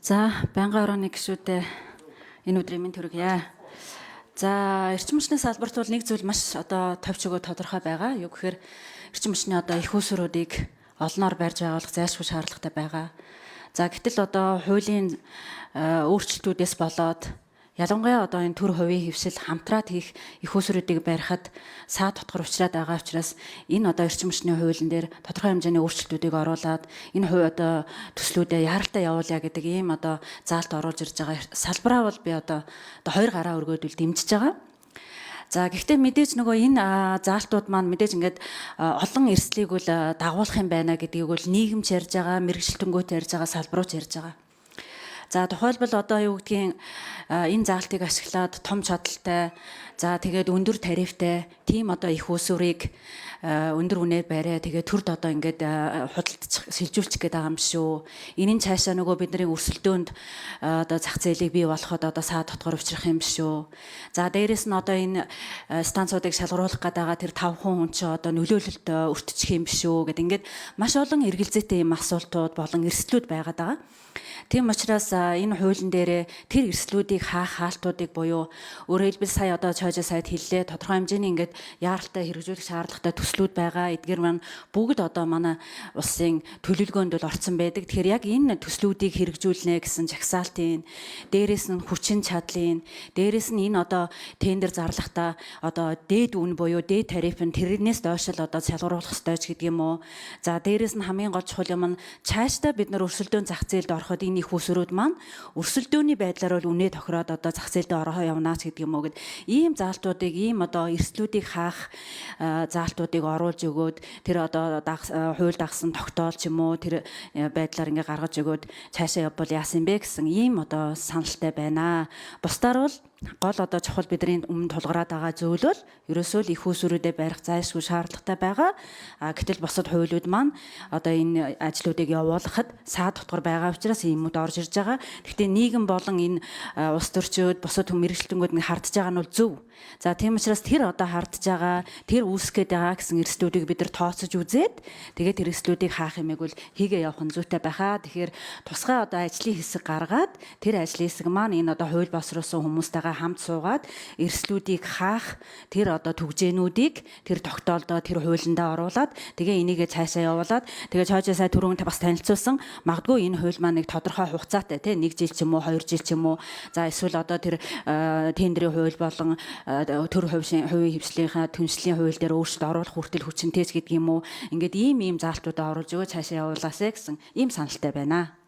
За, байнгын орооны гишүүдээ энэ өдрийн минь төргийе. За, эрчим хүчний салбарт бол нэг зүйл маш товч өгөө тодорхой байгаа. Юу гэхээр эрчим хүчний их усруудыг олноор барьж байгуулах зайлшгүй шаардлагатай байгаа. За, гэтэл хуулийн өөрчлөлтүүдээс болоод ялангуяа энэ төр хувийн хөвсөл хамтраад хийх их усруудыг барихад саад дотгор учраад байгаа учраас энэ эрчим хүчний хуулийн дээр тодорхой хэмжээний өөрчлөлтүүдийг оруулад энэ төслүүдэд яралтай явуулъя гэдэг ийм заалт оруулж ирж байгаа салбараа бол би хоёр гараа өргөөдөл дэмжиж байгаа. За гэхдээ мэдээж энэ заалтууд маань мэдээж ингээд олон эрсдлийг үл дагуулах юм байна гэдгийг бол нийгэмч ярьж байгаа, мэргэжилтэнгүүт ярьж байгаа, салбарууч ярьж байгаа. За тухайлбал юу гэдгийг энэ заалтыг ашиглаад том чадaltaй тэгээд өндөр тарифтай тийм их усурыг өндөр үнээр бариа тэгээд төрд ингээд худалдаж сэлжүүлчих гээд байгаа юм шүү. Энийн цаашаа бидний өрсөлдөөнд зах зээлийг бий болгоход саад дотгор учрах юм шүү. За дээрэс нь энэ станцуудыг шалгаруулах гэдэг тэр 5 хүн ч нөлөөлөлт өртчих юм шүү гэдэг ингээд маш олон эргэлзээтэй юм асуултууд болон эрсдлүүд байгаад байгаа. Тийм учраас энэ хуулийн дээр тэр эрсдлүүдийг хаалтуудыг буюу өөрөөр хэлбэл сая чойжо сайд хэллээ тодорхой хэмжээний ингээд яаралтай хэрэгжүүлэх шаардлагатай төслүүд байгаа. Эдгээр маань бүгд манай улсын төлөвлөгөөнд бол орсон байдаг. Тэгэхээр яг энэ төслүүдийг хэрэгжүүлнэ гэсэн жагсаалтын дээрээс нь хүчин чадлын дээрээс нь энэ тендер зарлахдаа дээд үн буюу дээд тариф нь тэрнээс доош л шалгаруулах ёстой ч гэдэг юм уу. За дээрээс нь хамгийн гол чухал юм нь цаашдаа бид нар өрсөлдөөн зах зээлд ороход энэ их усрууд маань өрсөлдөөний байдлаар бол үнэ тохироод зах зээлдээ орохоо явнаа ч гэдэг юм уу гэд ийм заалтуудыг ийм эрсдлүүдийг хаах заалтуудыг оруулж өгөөд тэр хууль дагсан тогтоол ч юм уу тэр байдлаар ингээ гаргаж өгөөд цаашаа явбал яасан бэ гэсэн ийм саналтай байна. Бусдаар бол гол чухал бидний өмнө тулгараад байгаа зүйл бол ерөөсөө л их усрүүдэд барих зайлшгүй шаардлагатай байгаа. Гэтэл бусад хуулиуд маань энэ ажлуудыг явуулахад саад дотгор байгаа учраас иймүүд орж ирж байгаа. Гэхдээ нийгэм болон энэ улс төрчид бусад мэргэжилтэнгүүд нь хардж байгаа нь бол зөв. За тийм учраас тэр хардж байгаа, тэр үүсгэж байгаа гэсэн эрсдлүүдийг бид нар тооцож үзээд тэгээд тэр эрсдлүүдийг хаах юмыг бол хийгээ явах нь зүйтэй байхаа. Тэгэхээр тусгай ажлын хэсэг гаргаад тэр ажлын хэсэг маань энэ хууль босруулсан хүмүүстэйгээ хамт суугаад эрсдлүүдийг хаах тэр түгжээнүүдийг тэр тогтоолдоо тэр хуулиндаа оруулаад тэгээ энийгээ цаашаа явуулаад тэгээ чойжо сая түрүүн бас танилцуулсан магадгүй энэ хууль маань нэг тодорхой хугацаатай 1 жил ч юм уу 2 жил ч юм уу за эсвэл тэр тендерийн хууль болон төр хувийн хвшлийнхаа түншлэлийн хууль дээр өөрчлөлт оруулах хүртэл хүчинтэйч гэдэг юм уу ингээд ийм заалтуудаа оруулж өгөө цаашаа явуулаасэ гэсэн ийм саналтай байна.